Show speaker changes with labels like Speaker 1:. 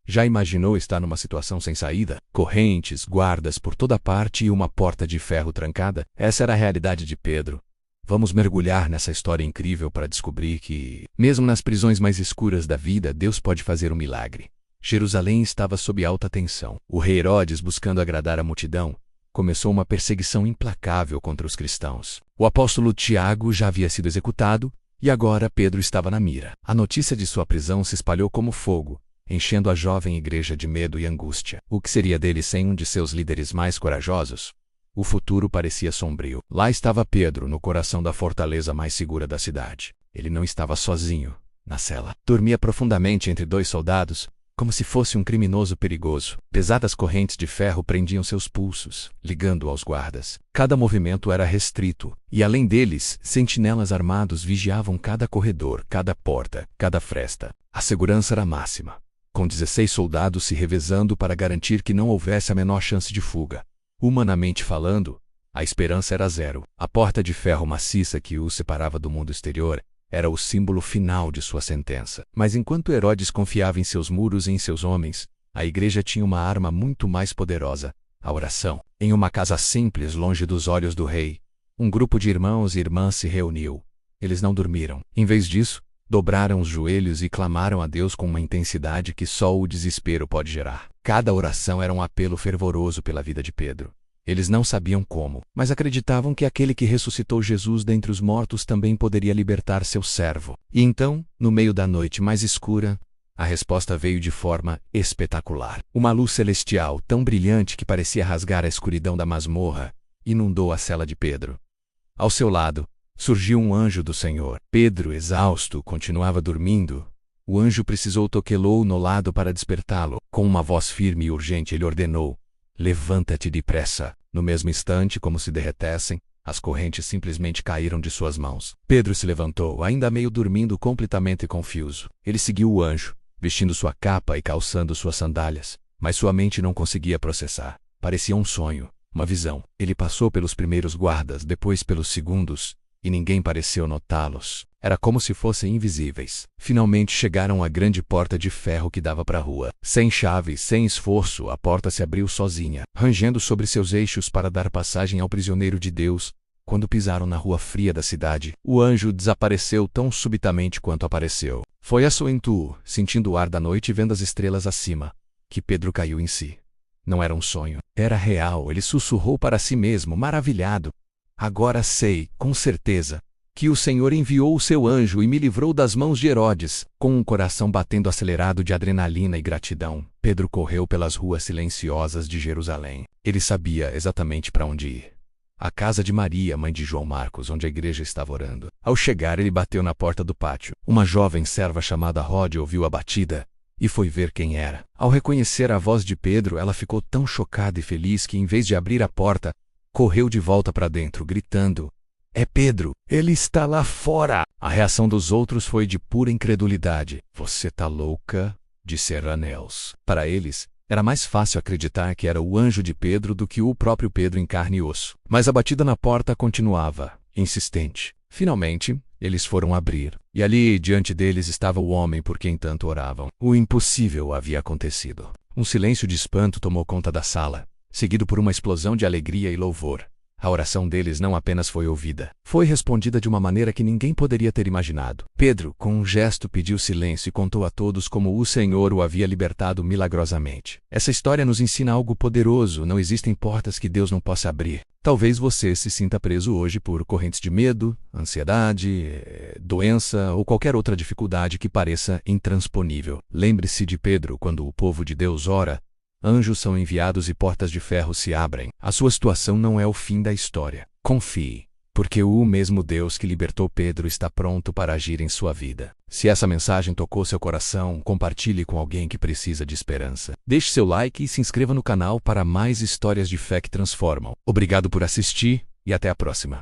Speaker 1: Já imaginou estar numa situação sem saída? Correntes, guardas por toda parte e uma porta de ferro trancada? Essa era a realidade de Pedro. Vamos mergulhar nessa história incrível para descobrir que, mesmo nas prisões mais escuras da vida, Deus pode fazer um milagre. Jerusalém estava sob alta tensão. O rei Herodes, buscando agradar a multidão, começou uma perseguição implacável contra os cristãos. O apóstolo Tiago já havia sido executado e agora Pedro estava na mira. A notícia de sua prisão se espalhou como fogo, enchendo a jovem igreja de medo e angústia. O que seria dele sem um de seus líderes mais corajosos? O futuro parecia sombrio. Lá estava Pedro, no coração da fortaleza mais segura da cidade. Ele não estava sozinho, na cela. Dormia profundamente entre dois soldados, como se fosse um criminoso perigoso. Pesadas correntes de ferro prendiam seus pulsos, ligando-o aos guardas. Cada movimento era restrito, e além deles, sentinelas armados vigiavam cada corredor, cada porta, cada fresta. A segurança era máxima, com 16 soldados se revezando para garantir que não houvesse a menor chance de fuga. Humanamente falando, a esperança era zero. A porta de ferro maciça que os separava do mundo exterior era o símbolo final de sua sentença. Mas enquanto Herodes confiava em seus muros e em seus homens, a igreja tinha uma arma muito mais poderosa: a oração. Em uma casa simples, longe dos olhos do rei, um grupo de irmãos e irmãs se reuniu. Eles não dormiram. Em vez disso, dobraram os joelhos e clamaram a Deus com uma intensidade que só o desespero pode gerar. Cada oração era um apelo fervoroso pela vida de Pedro. Eles não sabiam como, mas acreditavam que aquele que ressuscitou Jesus dentre os mortos também poderia libertar seu servo. E então, no meio da noite mais escura, a resposta veio de forma espetacular. Uma luz celestial, tão brilhante que parecia rasgar a escuridão da masmorra, inundou a cela de Pedro. Ao seu lado, surgiu um anjo do Senhor. Pedro, exausto, continuava dormindo. O anjo precisou toquelô no lado para despertá-lo. Com uma voz firme e urgente, ele ordenou: "Levanta-te depressa." No mesmo instante, como se derretessem, as correntes simplesmente caíram de suas mãos. Pedro se levantou, ainda meio dormindo, completamente confuso. Ele seguiu o anjo, vestindo sua capa e calçando suas sandálias, mas sua mente não conseguia processar. Parecia um sonho, uma visão. Ele passou pelos primeiros guardas, depois pelos segundos, e ninguém pareceu notá-los. Era como se fossem invisíveis. Finalmente chegaram à grande porta de ferro que dava para a rua. Sem chave, sem esforço, a porta se abriu sozinha, rangendo sobre seus eixos para dar passagem ao prisioneiro de Deus. Quando pisaram na rua fria da cidade, o anjo desapareceu tão subitamente quanto apareceu. Foi a Soentu, sentindo o ar da noite e vendo as estrelas acima, que Pedro caiu em si. Não era um sonho. Era real. Ele sussurrou para si mesmo, maravilhado: "Agora sei, com certeza, que o Senhor enviou o seu anjo e me livrou das mãos de Herodes." Com um coração batendo acelerado de adrenalina e gratidão, Pedro correu pelas ruas silenciosas de Jerusalém. Ele sabia exatamente para onde ir. A casa de Maria, mãe de João Marcos, onde a igreja estava orando. Ao chegar, ele bateu na porta do pátio. Uma jovem serva chamada Rode ouviu a batida e foi ver quem era. Ao reconhecer a voz de Pedro, ela ficou tão chocada e feliz que, em vez de abrir a porta, correu de volta para dentro, gritando: "É Pedro! Ele está lá fora!" A reação dos outros foi de pura incredulidade. "Você tá louca?" disse Ananías. Para eles, era mais fácil acreditar que era o anjo de Pedro do que o próprio Pedro em carne e osso. Mas a batida na porta continuava, insistente. Finalmente, eles foram abrir, e ali, diante deles, estava o homem por quem tanto oravam. O impossível havia acontecido. Um silêncio de espanto tomou conta da sala, seguido por uma explosão de alegria e louvor. A oração deles não apenas foi ouvida, foi respondida de uma maneira que ninguém poderia ter imaginado. Pedro, com um gesto, pediu silêncio e contou a todos como o Senhor o havia libertado milagrosamente. Essa história nos ensina algo poderoso: não existem portas que Deus não possa abrir. Talvez você se sinta preso hoje por correntes de medo, ansiedade, doença ou qualquer outra dificuldade que pareça intransponível. Lembre-se de Pedro quando o povo de Deus ora. Anjos são enviados e portas de ferro se abrem. A sua situação não é o fim da história. Confie, porque o mesmo Deus que libertou Pedro está pronto para agir em sua vida. Se essa mensagem tocou seu coração, compartilhe com alguém que precisa de esperança. Deixe seu like e se inscreva no canal para mais histórias de fé que transformam. Obrigado por assistir e até a próxima.